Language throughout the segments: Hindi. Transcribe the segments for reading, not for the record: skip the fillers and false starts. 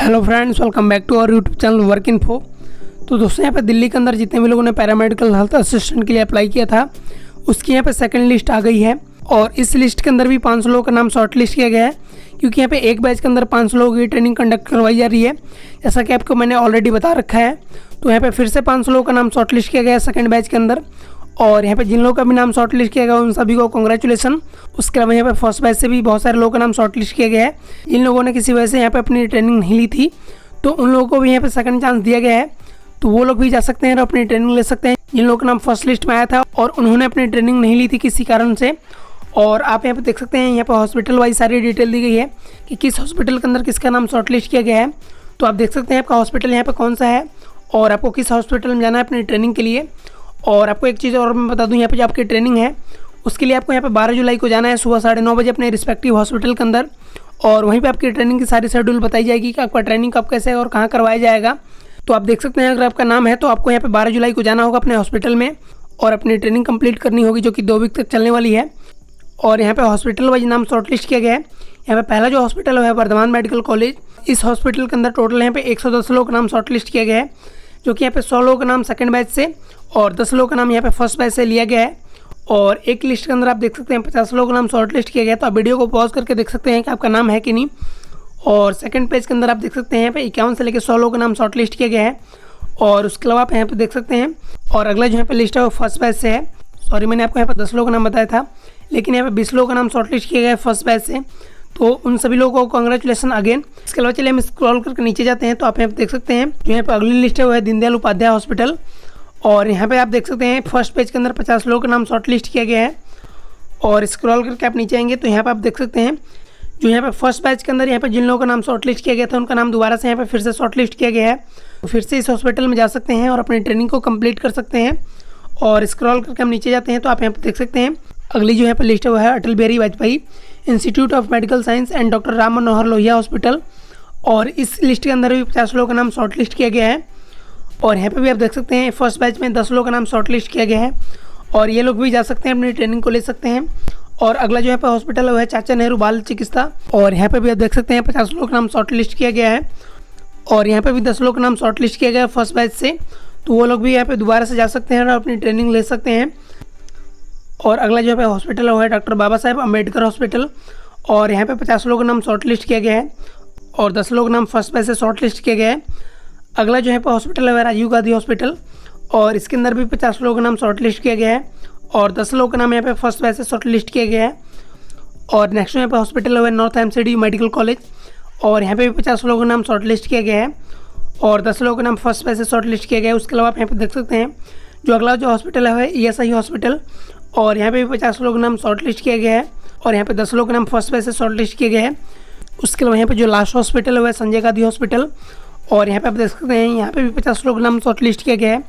Hello friends, welcome back to our YouTube channel Work Info. तो दोस्तों यहाँ पे दिल्ली के अंदर जितने भी लोगों ने पैरामेडिकल हेल्थ असिस्टेंट के लिए अप्लाई किया था उसकी यहाँ पे सेकंड लिस्ट आ गई है। और इस लिस्ट के अंदर भी 500 लोगों का नाम शॉर्ट लिस्ट किया गया है, क्योंकि यहाँ पे एक बैच के अंदर 500 लोगों की ट्रेनिंग कंडक्ट करवाई जा रही है, जैसा कि आपको मैंने ऑलरेडी बता रखा है। तो यहाँ पे फिर से 500 लोगों का नाम शॉर्ट लिस्ट किया गया है सेकंड बैच के अंदर। और यहाँ पे जिन लोगों का भी नाम शॉर्ट लिस्ट किया गया उन सभी को कांग्रेचुलेसन। उसके अलावा यहाँ पे फर्स्ट बैच से भी बहुत सारे लोगों का नाम शॉर्ट लिस्ट किया गया है। जिन लोगों ने किसी वजह से यहाँ पे अपनी ट्रेनिंग नहीं ली थी तो उन लोगों को भी यहाँ पे सेकंड चांस दिया गया है, तो वो लोग भी जा सकते हैं और अपनी ट्रेनिंग ले सकते हैं। जिन लोगों का नाम फर्स्ट लिस्ट में आया था और उन्होंने अपनी ट्रेनिंग नहीं ली थी किसी कारण से। और आप यहाँ पे देख सकते हैं, यहाँ पे हॉस्पिटल वाइज सारी डिटेल दी गई है कि किस हॉस्पिटल के अंदर किसका नाम शॉर्ट लिस्ट किया गया है। तो आप देख सकते हैं आपका हॉस्पिटल यहाँ पे कौन सा है और आपको किस हॉस्पिटल में जाना है अपनी ट्रेनिंग के लिए। और आपको एक चीज़ और मैं बता दूं, यहाँ पे जो आपकी ट्रेनिंग है उसके लिए आपको यहाँ पे 12 जुलाई को जाना है सुबह 9:30 बजे अपने रिस्पेक्टिव हॉस्पिटल के अंदर। और वहीं पे आपकी ट्रेनिंग की सारी शेड्यूल बताई जाएगी कि आपका ट्रेनिंग कब कैसे और कहाँ करवाया जाएगा। तो आप देख सकते हैं अगर आपका नाम है तो आपको यहाँ पे 12 जुलाई को जाना होगा अपने हॉस्पिटल में और अपनी ट्रेनिंग कंप्लीट करनी होगी, जो कि 2 वीक तक चलने वाली है। और यहाँ पे हॉस्पिटल वाइज नाम शॉर्ट लिस्ट किया गया है। यहाँ पे पहला जो हॉस्पिटल है वर्धमान मेडिकल कॉलेज। इस हॉस्पिटल के अंदर टोटल यहाँ पे 110 लोगों का नाम शॉर्ट लिस्ट किया गया है, जो कि यहाँ पे 100 लोगों का नाम सेकंड बैच से और 10 लोगों का नाम यहाँ पे फर्स्ट बैच से लिया गया है। और एक लिस्ट के अंदर आप देख सकते हैं 50 लोगों का नाम शॉर्ट लिस्ट किया गया है। तो आप वीडियो को पॉज करके देख सकते हैं कि आपका नाम है कि नहीं। और सेकंड पेज के अंदर आप देख सकते हैं यहाँ पे 51 से लेकर 100 लोगों का नाम शॉर्ट लिस्ट किया गया है। और उसके अलावा आप यहाँ पे देख सकते हैं, और अगला जो यहाँ पे लिस्ट है वो फर्स्ट बैच से है। सॉरी, मैंने आपको यहाँ पे 10 लोगों का नाम बताया था, लेकिन यहाँ पे 20 लोगों का नाम शॉर्ट लिस्ट किया गया है फर्स्ट बैच से। तो उन सभी लोगों को कांग्रेचुलेसन अगेन। इसके अलावा चलिए हम स्क्रॉल करके नीचे जाते हैं तो आप यहाँ पे देख सकते हैं जो यहाँ पे अगली लिस्ट है वो है दीनदयाल उपाध्याय हॉस्पिटल। और यहाँ पे आप देख सकते हैं फर्स्ट पेज के अंदर 50 लोगों का नाम शॉर्ट लिस्ट किया गया है। और स्क्रॉल करके आप नीचे आएंगे तो यहाँ पे आप देख सकते हैं जो यहाँ पे फर्स्ट बैच के अंदर यहाँ पे जिन लोगों का नाम शॉर्ट लिस्ट किया गया था उनका नाम दोबारा से यहाँ पे फिर से शॉर्ट लिस्ट किया गया है। तो फिर से इस हॉस्पिटल में जा सकते हैं और अपनी ट्रेनिंग को कंप्लीट कर सकते हैं। और स्क्रॉल करके हम नीचे जाते हैं तो आप यहाँ पे देख सकते हैं अगली जो यहाँ पे लिस्ट है वो है Atal Bihari Vajpayee institute of medical science and doctor Ram Manohar Lohia hospital. और इस लिस्ट के अंदर भी 50 लोगों का नाम शॉर्ट लिस्ट किया गया है। और यहाँ पे भी आप देख सकते हैं फर्स्ट बैच में 10 लोगों का नाम शॉर्ट लिस्ट किया गया है और ये लोग भी जा सकते हैं अपनी ट्रेनिंग को ले सकते हैं। और अगला जो यहाँ पे हॉस्पिटल है वो है चाचा नेहरू बाल चिकित्सा। और यहाँ पे भी आप देख सकते हैं 50 लोगों का नाम शॉर्ट लिस्ट किया गया है। और यहाँ पे भी 10 लोगों का नाम शॉर्ट लिस्ट किया गया है फर्स्ट बैच से, तो वो लोग भी यहाँ पे दोबारा से जा सकते हैं और अपनी ट्रेनिंग ले सकते हैं। और अगला जो है हॉस्पिटल है वो है डॉक्टर बाबा साहेब अम्बेडकर हॉस्पिटल। और यहाँ पे 50 लोगों का नाम शॉर्ट लिस्ट किया गया है और 10 लोगों का नाम फर्स्ट बैच से शॉर्ट लिस्ट किया गया है। अगला जो है हॉस्पिटल है राजीव गांधी हॉस्पिटल और इसके अंदर भी 50 लोगों का नाम शॉर्ट लिस्ट किया गया है और 10 लोगों का नाम यहाँ पे फर्स्ट बैच से शॉर्ट लिस्ट किया गया है। और नेक्स्ट यहाँ पे हॉस्पिटल है नॉर्थ एमसीडी मेडिकल कॉलेज और यहाँ पे भी 50 लोगों का नाम शॉर्ट लिस्ट किया गया है और 10 लोगों का नाम फर्स्ट बैच से शॉर्ट लिस्ट किया गया है। उसके अलावा आप यहाँ पे देख सकते हैं जो अगला जो हॉस्पिटल है ESI हॉस्पिटल और यहाँ पे भी 50 लोगों का नाम शॉर्ट लिस्ट किया गया है और यहाँ पे 10 लोगों का नाम फर्स्ट बैच से शॉर्ट लिस्ट किया गया है। उसके अलावा यहाँ पे जो लास्ट हॉस्पिटल है वो है संजय गांधी हॉस्पिटल और यहाँ पे आप देख सकते हैं यहाँ पे भी 50 लोगों का नाम शॉर्ट लिस्ट किया गया है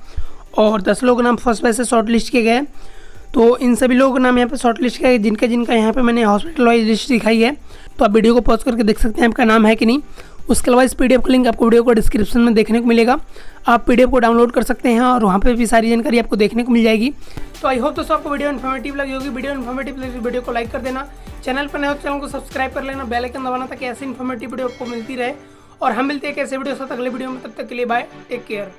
और 10 लोगों का नाम फर्स्ट बैच से शॉर्ट लिस्ट किया गया है। तो इन सभी लोगों का नाम यहाँ पे शॉर्ट लिस्ट किया है जिनका यहाँ पे मैंने हॉस्पिटल वाइज लिस्ट दिखाई है। तो आप वीडियो को पॉज करके देख सकते हैं आपका नाम है कि नहीं। उसके अलावा इस PDF का लिंक आपको वीडियो को डिस्क्रिप्शन में देखने को मिलेगा। आप PDF को डाउनलोड कर सकते हैं और वहाँ पे भी सारी जानकारी आपको देखने को मिल जाएगी। तो आई होप दोस्तों आपको वीडियो इन्फॉर्मेटिव लगी होगी। वीडियो इन्फॉर्मेटिव लगी वीडियो को लाइक कर देना, चैनल पर नए हो चैनल को सब्सक्राइब कर लेना, बेल आइकन दबाना ताकि ऐसी इन्फॉर्मेटिव वीडियो आपको मिलती रहे। और हम मिलते हैं एक ऐसे वीडियो के साथ अगले वीडियो में, तब तक के लिए बाय, टेक केयर।